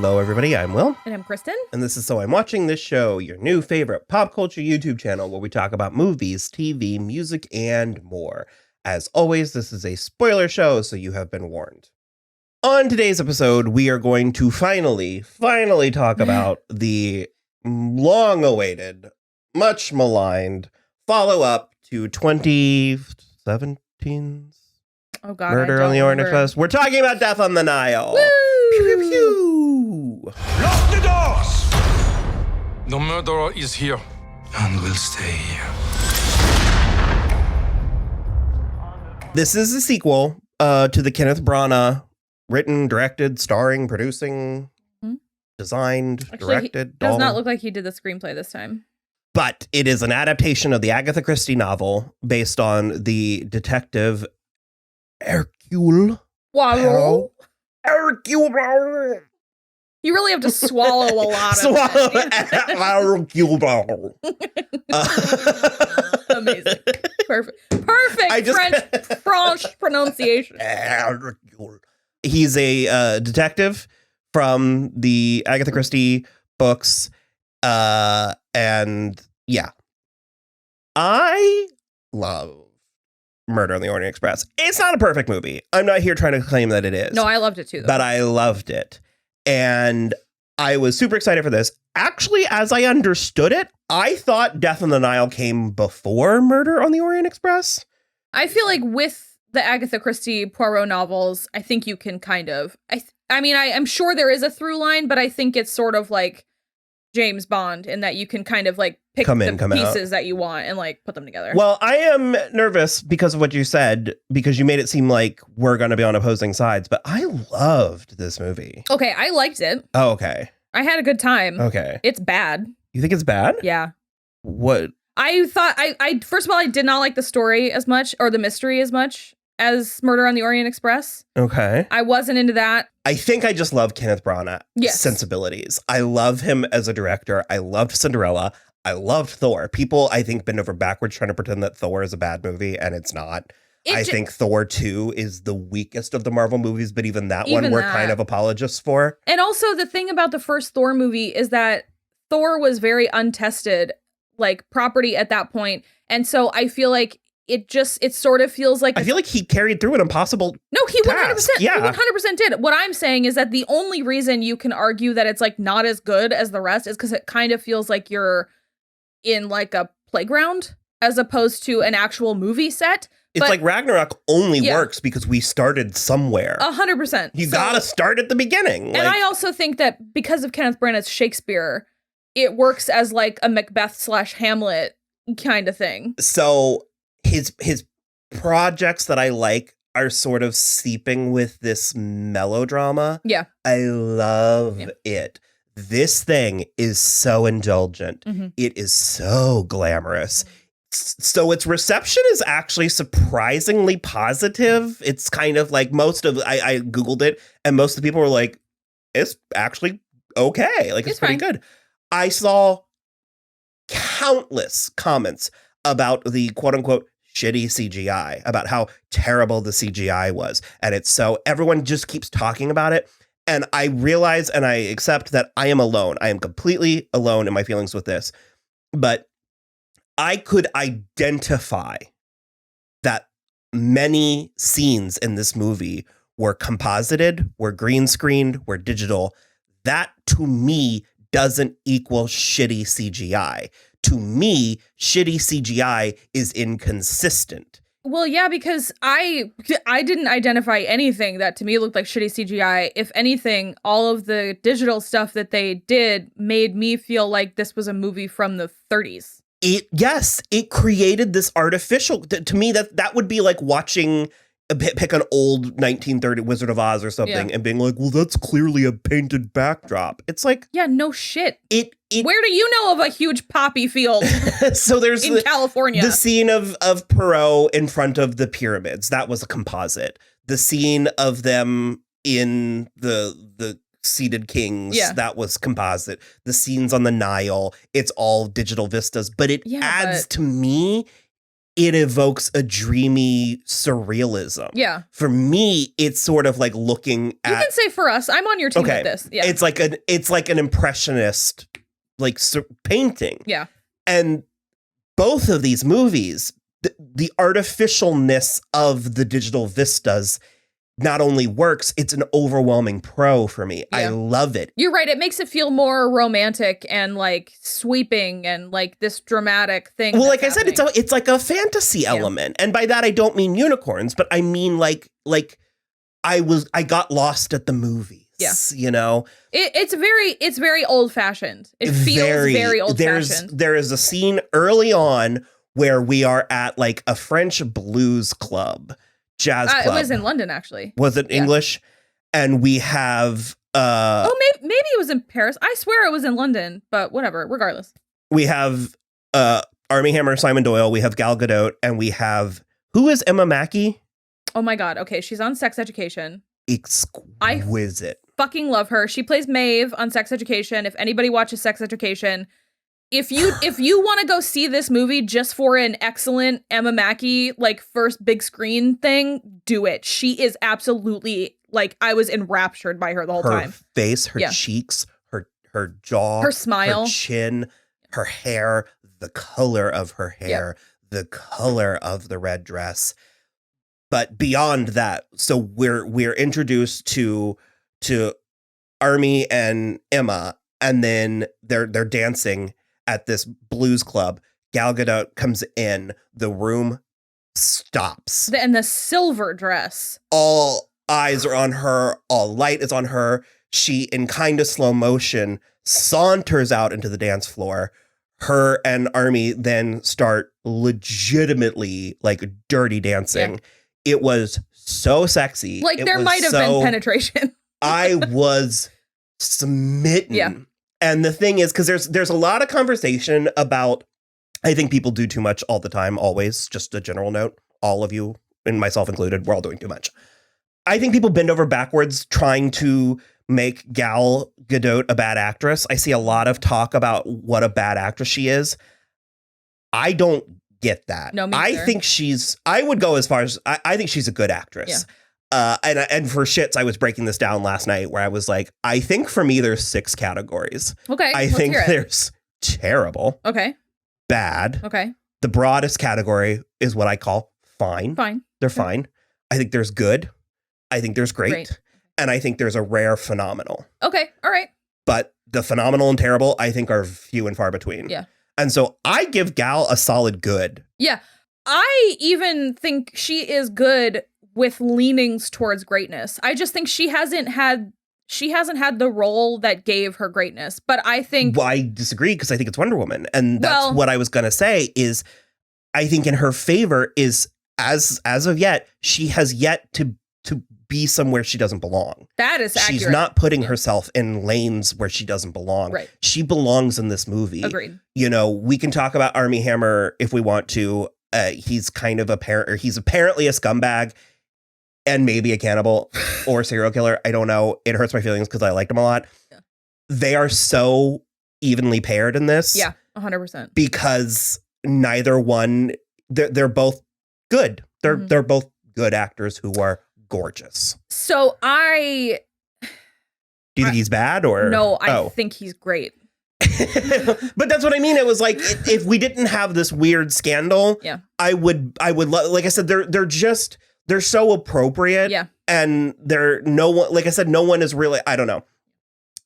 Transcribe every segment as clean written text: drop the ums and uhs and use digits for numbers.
Hello, everybody. I'm Will. And I'm Kristin. And this is So I'm Watching This Show, your new favorite pop culture YouTube channel where we talk about movies, TV, music, and more. As always, this is a spoiler show, so you have been warned. On today's episode, we are going to finally talk about the long-awaited, much maligned follow-up to 2017's Murder on the Orient Express. We're talking about Death on the Nile. Woo! Pew, pew, pew. Lock the doors! The murderer is here and will stay here. This is a sequel to the Kenneth Branagh written, directed, starring, producing, designed, directed. Does not look like he did the screenplay this time. But it is an adaptation of the Agatha Christie novel based on the detective Hercule Poirot. Hercule Poirot. You really have to swallow a lot of it. Hercule Poirot. Amazing. Perfect French pronunciation. He's a detective from the Agatha Christie books. And yeah, I love Murder on the Orient Express. It's not a perfect movie. I'm not here trying to claim that it is. No, I loved it too, though. But I loved it. And I was super excited for this. Actually, as I understood it, I thought Death on the Nile came before Murder on the Orient Express. I feel like with the Agatha Christie Poirot novels, I think you can kind of... I'm sure there is a through line, but I think it's sort of like James Bond in that you can kind of like pick the pieces that you want and like put them together. Well, I am nervous because of what you said, because you made it seem like we're going to be on opposing sides, but I loved this movie. Okay, I liked it. Oh, okay. I had a good time. Okay. It's bad. You think it's bad? Yeah. What? I thought, I first of all, I did not like the story as much or the mystery as much as Murder on the Orient Express. Okay. I wasn't into that. I think I just love Kenneth Branagh sensibilities. I love him as a director. I loved Cinderella. I loved Thor. People, I think, bend over backwards trying to pretend that Thor is a bad movie, and it's not. I think Thor 2 is the weakest of the Marvel movies, but even that one we're kind of apologists for. And also the thing about the first Thor movie is that Thor was very untested, like, property at that point. And so I feel like it sort of feels like... I feel like he carried through an impossible No, he 100%, yeah. He 100% did. What I'm saying is that the only reason you can argue that it's, like, not as good as the rest is because it kind of feels like you're in, like, a playground as opposed to an actual movie set. It's like Ragnarok only works because we started somewhere. 100%. You gotta start at the beginning. And I also think that because of Kenneth Branagh's Shakespeare, it works as, like, a Macbeth/Hamlet kind of thing. So... His projects that I like are sort of seeping with this melodrama. Yeah. I love it. This thing is so indulgent. Mm-hmm. It is so glamorous. So its reception is actually surprisingly positive. It's kind of like I Googled it and most of the people were like, it's actually okay. Like it's pretty good. I saw countless comments about the quote unquote shitty CGI, about how terrible the CGI was. And it's so everyone just keeps talking about it. And I realize and I accept that I am alone. I am completely alone in my feelings with this. But I could identify that many scenes in this movie were composited, were green screened, were digital. That to me doesn't equal shitty CGI. To me, shitty CGI is inconsistent. Well, yeah, because I didn't identify anything that to me looked like shitty CGI. If anything, all of the digital stuff that they did made me feel like this was a movie from the 30s. It created this artificial, to me, that would be like watching, pick an old 1930 Wizard of Oz or something and being like, well, that's clearly a painted backdrop. It's like... Yeah, no shit. Where do you know of a huge poppy field so there's in California? The scene of Perot in front of the pyramids, that was a composite. The scene of them in the seated kings, that was composite. The scenes on the Nile, it's all digital vistas. But it adds to me... it evokes a dreamy surrealism. Yeah. For me, it's sort of like looking at. You can say for us. I'm on your team with this. Yeah. It's like an impressionist painting. Yeah. And both of these movies, the artificialness of the digital vistas not only works, it's an overwhelming pro for me. Yeah. I love it. You're right. It makes it feel more romantic and like sweeping and like this dramatic thing. Well, like I said, it's like a fantasy element. And by that, I don't mean unicorns, but I mean like I got lost at the movies. Yeah. You know? It's very old fashioned. It feels very old fashioned. There is a scene early on where we are at like a French blues club. Jazz club. It was in London, actually. Was it English? And we have maybe it was in Paris. I swear it was in London, but whatever, regardless. We have Armie Hammer, Simon Doyle, we have Gal Gadot, and we have who is Emma Mackey? Oh my god, okay, she's on Sex Education. Exquisite. Fucking love her. She plays Maeve on Sex Education. If anybody watches Sex Education, if you want to go see this movie just for an excellent Emma Mackey like first big screen thing, do it. She is absolutely like I was enraptured by her the whole time. Her face, her cheeks, her jaw, her smile, her chin, her hair, the color of her hair, the color of the red dress. But beyond that, so we're introduced to Armie and Emma, and then they're dancing at this blues club. Gal Gadot comes in, the room stops. And the silver dress. All eyes are on her, all light is on her. She, in kind of slow motion, saunters out into the dance floor. Her and Armie then start legitimately like dirty dancing. Yeah. It was so sexy. Like there might have been penetration. I was smitten. Yeah. And the thing is, because there's a lot of conversation about, I think people do too much all the time, always. Just a general note, all of you, and myself included, we're all doing too much. I think people bend over backwards trying to make Gal Gadot a bad actress. I see a lot of talk about what a bad actress she is. I don't get that. No, me I either. think I would go as far as, I think she's a good actress. Yeah. And for shits, I was breaking this down last night where I was like, I think for me, there's 6 categories. Okay. I think there's terrible. Okay. Bad. Okay. The broadest category is what I call fine. Fine. They're fine. I think there's good. I think there's great. And I think there's a rare phenomenal. Okay. All right. But the phenomenal and terrible, I think, are few and far between. Yeah. And so I give Gal a solid good. Yeah. I even think she is good with leanings towards greatness. I just think she hasn't had the role that gave her greatness. But I think I disagree because I think it's Wonder Woman. And that's what I was going to say is I think in her favor is as of yet, she has yet to be somewhere she doesn't belong. That is accurate. She's not putting herself in lanes where she doesn't belong. Right. She belongs in this movie. Agreed. You know, we can talk about Armie Hammer if we want to. He's kind of he's apparently a scumbag and maybe a cannibal or a serial killer. I don't know. It hurts my feelings because I liked him a lot. Yeah. They are so evenly paired in this. Yeah, 100%. Because neither one, they're both good. They're both good actors who are gorgeous. So do you think he's bad or no? I think he's great. But that's what I mean. It was like if we didn't have this weird scandal, I would like I said, they're so appropriate. Yeah. And no one is really, I don't know.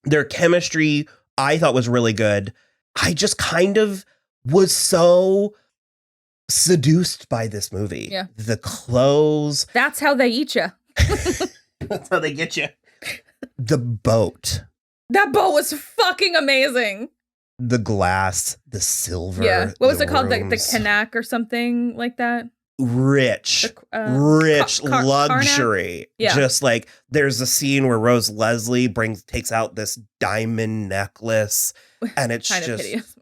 Their chemistry I thought was really good. I just kind of was so seduced by this movie. Yeah. The clothes. That's how they eat you. That's how they get you. The boat. That boat was fucking amazing. The glass, the silver. Yeah. What was it called? Rooms. The Kanak or something like that? Rich luxury. Yeah. Just like there's a scene where Rose Leslie takes out this diamond necklace and it's kind just of hideous.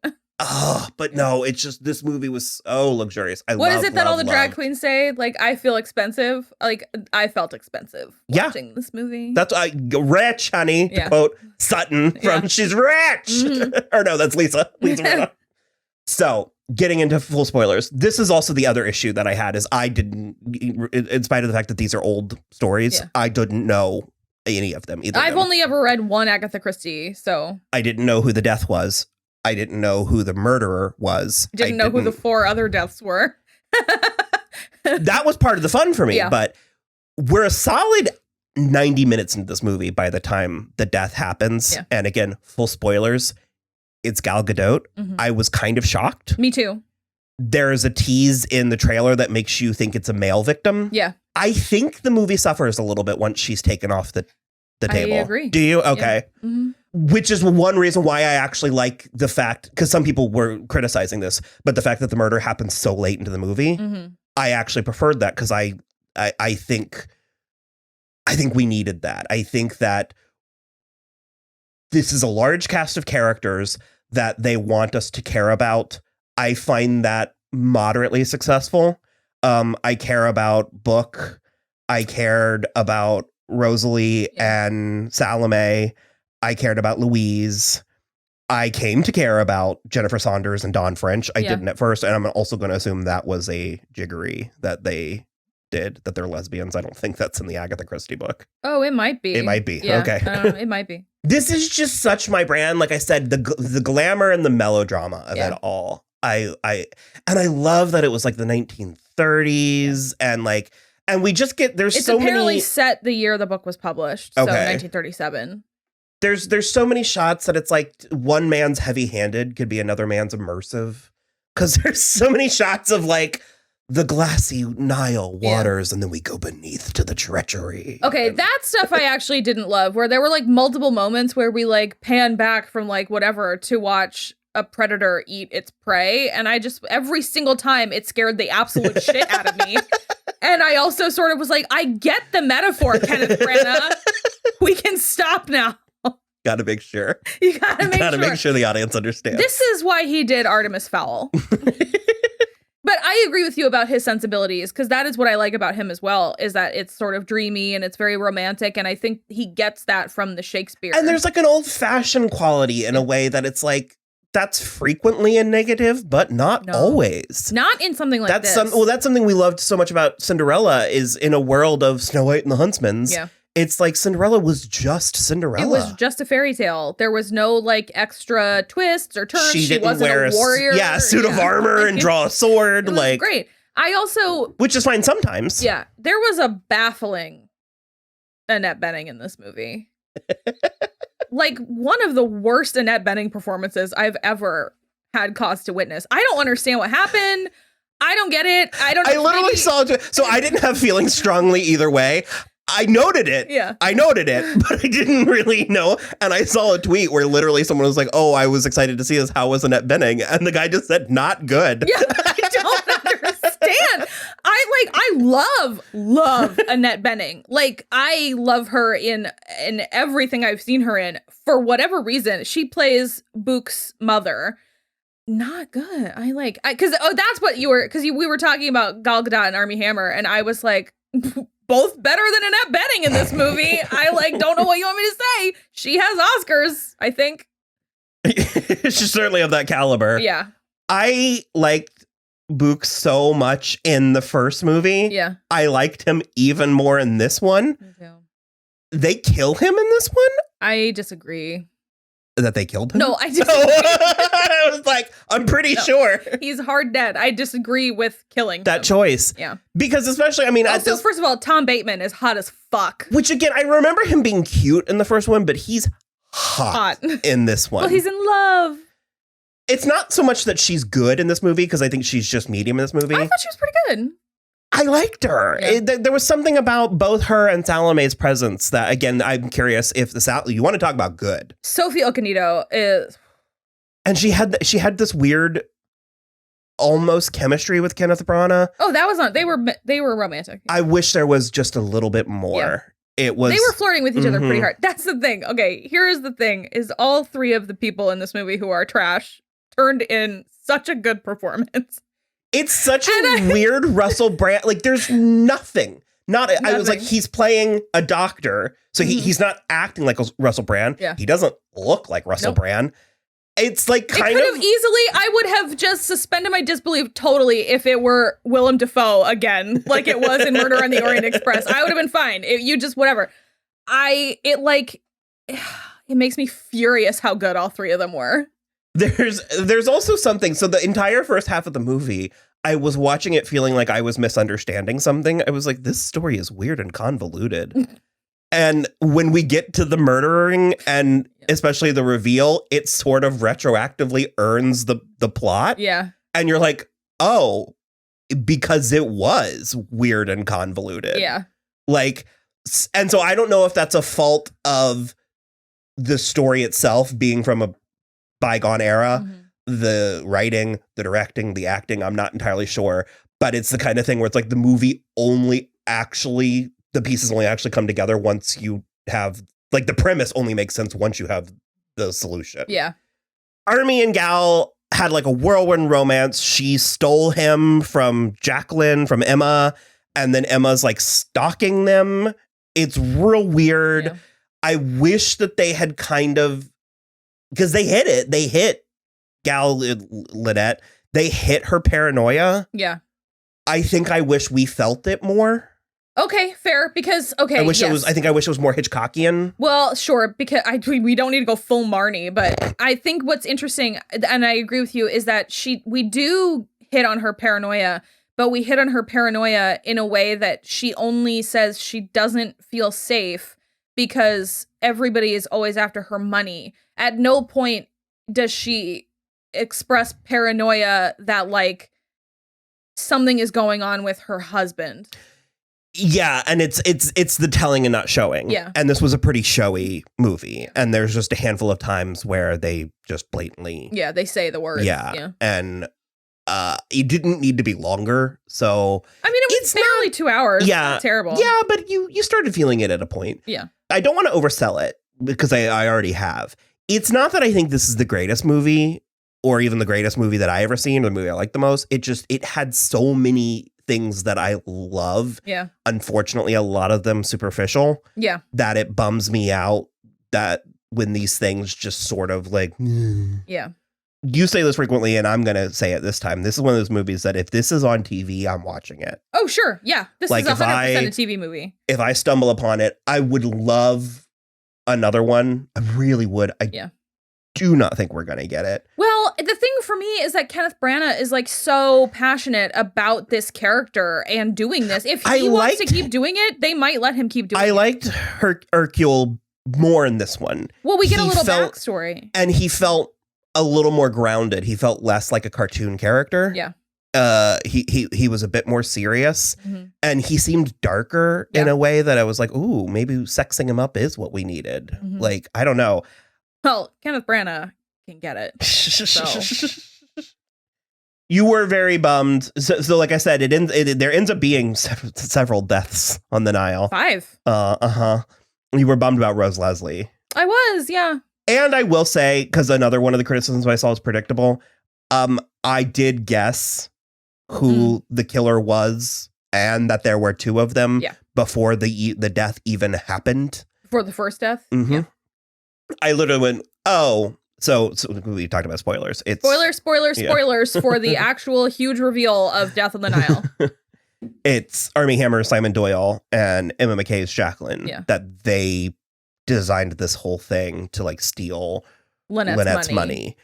But no, it's just this movie was so luxurious. What is it that all the drag queens say? Like, I feel expensive. Like, I felt expensive watching this movie. That's rich, honey. To quote Sutton from She's Rich. Mm-hmm. Or no, that's Lisa. Lisa. So getting into full spoilers, this is also the other issue that I had is I didn't, in spite of the fact that these are old stories, I didn't know any of them either. I've only ever read one Agatha Christie, so. I didn't know who the death was. I didn't know who the murderer was. Didn't know who the 4 other deaths were. That was part of the fun for me, but we're a solid 90 minutes into this movie by the time the death happens. Yeah. And again, full spoilers, it's Gal Gadot. Mm-hmm. I was kind of shocked. Me too. There is a tease in the trailer that makes you think it's a male victim. Yeah. I think the movie suffers a little bit once she's taken off the table. I agree. Do you? Okay. Yeah. Mm-hmm. Which is one reason why I actually like the fact, because some people were criticizing this, but the fact that the murder happens so late into the movie, I actually preferred that because I think we needed that. I think that this is a large cast of characters that they want us to care about. I find that moderately successful. I care about Book. I cared about Rosalie and Salome. I cared about Louise. I came to care about Jennifer Saunders and Dawn French. I didn't at first, and I'm also going to assume that was a jiggery that they did, that they're lesbians. I don't think that's in the Agatha Christie book. Oh, it might be. It might be. Yeah, okay. It might be. This is just such my brand. Like I said, the glamour and the melodrama of it all. I love that it was like the 1930s and we just get, it's so apparently set the year the book was published. So 1937. There's so many shots that it's like one man's heavy-handed could be another man's immersive. Because there's so many shots of like the glassy Nile waters and then we go beneath to the treachery. Okay, that stuff I actually didn't love, where there were like multiple moments where we like pan back from like whatever to watch a predator eat its prey. And I just, every single time it scared the absolute shit out of me. And I also sort of was like, I get the metaphor, Kenneth Branagh. We can stop now. Gotta make sure. You gotta make sure the audience understands. This is why he did Artemis Fowl. But I agree with you about his sensibilities, because that is what I like about him as well, is that it's sort of dreamy and it's very romantic. And I think he gets that from the Shakespeare. And there's like an old fashioned quality in a way that it's like, that's frequently a negative, but not always. Not in something like this. That's something we loved so much about Cinderella, is in a world of Snow White and the Huntsmans. Yeah. It's like Cinderella was just Cinderella. It was just a fairy tale. There was no like extra twists or turns. She didn't wasn't wear a warrior. a suit of armor and draw a sword. It was great. I also, which is fine sometimes. Yeah, there was a baffling Annette Bening in this movie. Like one of the worst Annette Bening performances I've ever had cause to witness. I don't understand what happened. I don't get it. I literally saw it. So I didn't have feelings strongly either way. I noted it. Yeah. I noted it, but I didn't really know. And I saw a tweet where literally someone was like, oh, I was excited to see this. How was Annette Bening? And the guy just said, not good. Yeah, I don't understand. I love Annette Bening. Like, I love her in everything I've seen her in. For whatever reason, she plays Book's mother. Not good. Because that's what we were talking about Gal Gadot and Armie Hammer, and I was like, both better than Annette Bening in this movie. I don't know what you want me to say. She has Oscars, I think. She's certainly of that caliber. Yeah. I liked Book so much in the first movie. Yeah. I liked him even more in this one. Me too. They kill him in this one? I disagree. That they killed him? No, I disagree. I was like, I'm pretty sure. He's hard dead. I disagree with killing that him. Choice. Yeah. Because especially, I mean... Also, first of all, Tom Bateman is hot as fuck. Which, again, I remember him being cute in the first one, but he's hot in this one. Well, he's in love. It's not so much that she's good in this movie, because I think she's just medium in this movie. I thought she was pretty good. I liked her. Yeah. There was something about both her and Salome's presence that, again, I'm curious if you want to talk about good. Sophie Okonedo is... And she had this weird, almost chemistry with Kenneth Branagh. Oh, that was not... They were romantic. I wish there was just a little bit more. Yeah. It was... They were flirting with each other pretty hard. That's the thing. Okay, here's the thing, is all three of the people in this movie who are trash turned in such a good performance. It's such a weird Russell Brand. Like, there's nothing. I was like, he's playing a doctor, so he's not acting like Russell Brand. Yeah. He doesn't look like Russell Brand. it's like It could have easily, I would have just suspended my disbelief totally if it were Willem Dafoe again, like it was in Murder on the Orient Express. I would have been fine. You just, whatever. It makes me furious how good all three of them were. There's also something. So the entire first half of the movie, I was watching it feeling like I was misunderstanding something. I was like, this story is weird and convoluted. And when we get to the murdering and especially the reveal, it sort of retroactively earns the plot. Yeah. And you're like, oh, because it was weird and convoluted. Yeah. Like, and so I don't know if that's a fault of the story itself being from a bygone era, the writing, the directing, the acting. I'm not entirely sure, but it's the kind of thing where it's like the movie the pieces only actually come together once you have, like, the premise only makes sense once you have the solution. Yeah. Army and Gal had like a whirlwind romance. She stole him from Jacqueline, from Emma, and then Emma's like stalking them. It's real weird. Yeah. I wish that they had kind of, because they hit it. They hit Gal Lynette. They hit her paranoia. Yeah. I think I wish we felt it more. Okay, fair. Because I wish it was more Hitchcockian. Well, sure, because we don't need to go full Marnie, but I think what's interesting, and I agree with you, is that we do hit on her paranoia, but we hit on her paranoia in a way that she only says she doesn't feel safe because everybody is always after her money. At no point does she express paranoia that like something is going on with her husband. Yeah, and it's the telling and not showing. Yeah. And this was a pretty showy movie. And there's just a handful of times where they just blatantly they say the word. Yeah. And it didn't need to be longer. So I mean, it was barely 2 hours. Yeah. It's terrible. Yeah, but you started feeling it at a point. Yeah. I don't want to oversell it because I already have. It's not that I think this is the greatest movie or even the greatest movie that I ever seen or the movie I like the most. It had so many things that I love. Yeah. Unfortunately, a lot of them superficial. Yeah. That it bums me out that when these things just sort of like, yeah. You say this frequently, and I'm going to say it this time. This is one of those movies that if this is on TV, I'm watching it. Oh, sure. Yeah. This like is 100% a TV movie. If I stumble upon it, I would love another one. I really would. I do not think we're going to get it. Well, the thing for me is that Kenneth Branagh is like so passionate about this character and doing this. If he wants to keep doing it, they might let him keep doing it. I liked Hercule more in this one. Well, we get a little backstory. And he felt a little more grounded. He felt less like a cartoon character. Yeah. He was a bit more serious, and he seemed darker in a way that I was like, ooh, maybe sexing him up is what we needed. Like, I don't know. Well, Kenneth Branagh can get it. So. You were very bummed. So like I said, there ends up being several deaths on the Nile. 5. You were bummed about Rose Leslie. I was, yeah. And I will say, because another one of the criticisms I saw was predictable. I did guess who the killer was, and that there were 2 of them before the death even happened. For the first death? Yeah. I literally went, oh, so we talked about spoilers. It's spoilers for the actual huge reveal of Death on the Nile. It's Armie Hammer's Simon Doyle and Emma McKay's Jacqueline that they designed this whole thing to like steal Lynette's money.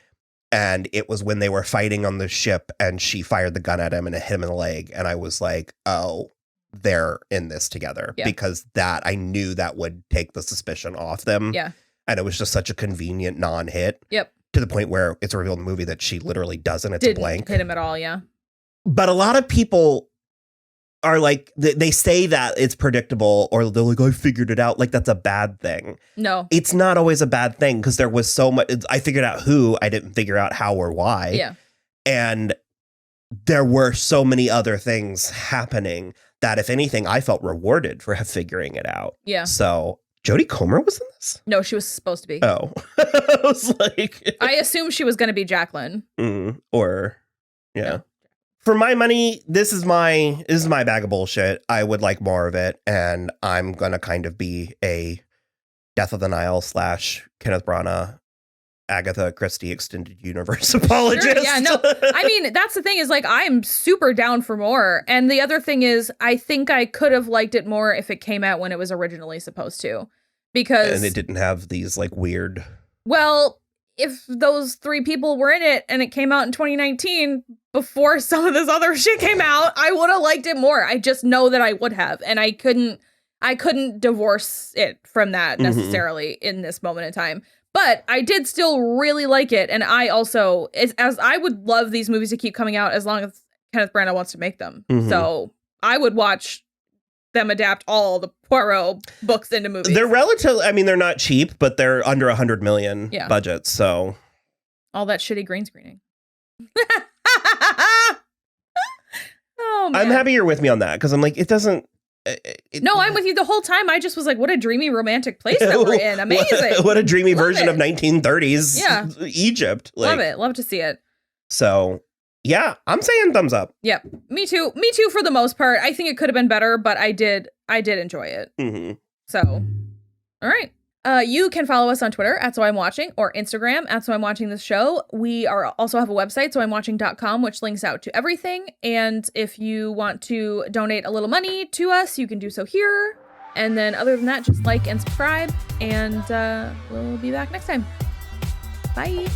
And it was when they were fighting on the ship and she fired the gun at him and it hit him in the leg. And I was like, oh, they're in this together because I knew that would take the suspicion off them. Yeah. And it was just such a convenient non-hit. Yep. To the point where it's revealed in the movie that she literally doesn't. It's a blank. Hit him at all, yeah. But a lot of people are like, they say that it's predictable, or they're like, I figured it out. Like, that's a bad thing. No. It's not always a bad thing, because there was so much. I figured out who, I didn't figure out how or why. Yeah. And there were so many other things happening that, if anything, I felt rewarded for figuring it out. Yeah. So Jodie Comer was in this? No, she was supposed to be. Oh. I was like... I assumed she was going to be Jacqueline. Yeah. For my money, this is my bag of bullshit. I would like more of it, and I'm going to kind of be a Death of the Nile / Kenneth Branagh Agatha Christie extended universe apologist. Sure, yeah, no. I mean, that's the thing is like I'm super down for more. And the other thing is I think I could have liked it more if it came out when it was originally supposed to. Because and it didn't have these like weird. Well, if those 3 people were in it and it came out in 2019 before some of this other shit came out, I would have liked it more. I just know that I would have, and I couldn't divorce it from that necessarily in this moment in time. But I did still really like it, and I also as I would love these movies to keep coming out as long as Kenneth Branagh wants to make them. So I would watch them adapt all the Poirot books into movies. They're relatively, I mean, they're not cheap, but they're under 100 million budget. So all that shitty green screening. Oh, man. I'm happy you're with me on that because I'm like, it doesn't. No, I'm with you the whole time. I just was like, what a dreamy romantic place that we're in. Amazing. What a dreamy version of 1930s Egypt. Like, love it. Love to see it. So, yeah, I'm saying thumbs up. Yep. Me too. Me too for the most part. I think it could have been better, but I did enjoy it. So, all right. You can follow us on Twitter at soimwatching or Instagram at soimwatching this show. We also have a website, soimwatching.com, which links out to everything. And if you want to donate a little money to us, you can do so here. And then other than that, just like and subscribe. And we'll be back next time. Bye.